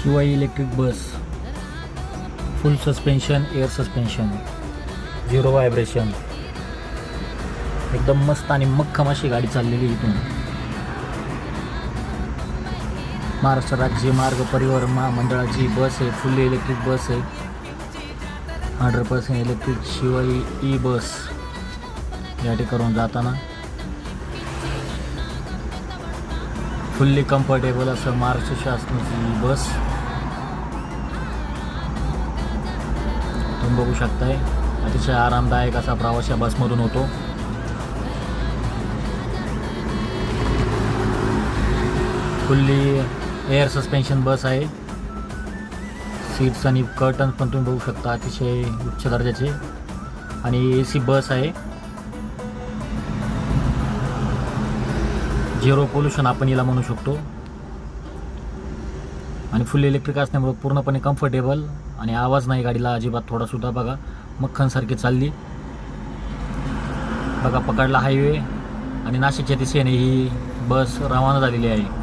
Shivai electric bus, फुल suspension, air suspension, zero vibration, एकदम मस्त आणि मक्खम अशी गाडी चाललेली इथून. महाराष्ट्र राज्य मार्ग परिवहन महामंडळाची बस आहे, फुल्ली इलेक्ट्रिक बस आहे, 100% इलेक्ट्रिक शिवाई ई बस. या ठिकाणून जाताना फुल्ली कम्फर्टेबल असं महाराष्ट्र शासनाची बस तुम्ही बघू शकताय. अतिशय आरामदायक असा प्रवास या बसमधून होतो. फुल्ली एअर सस्पेन्शन बस आहे. सीट्स आणि कर्टन्स पण तुम्ही बघू शकता, अतिशय उच्च दर्जाचे. आणि AC बस आहे. झिरो पोल्युशन आपण याला म्हणू शकतो. आणि फुल इलेक्ट्रिक असल्यामुळे पूर्णपणे कम्फर्टेबल आणि आवाज नाही गाडीला अजिबात थोडासुद्धा. बघा मक्खनसारखी चालली. बघा पकडला हायवे आणि नाशिकच्या दिशेने ही बस रवाना झालेली आहे.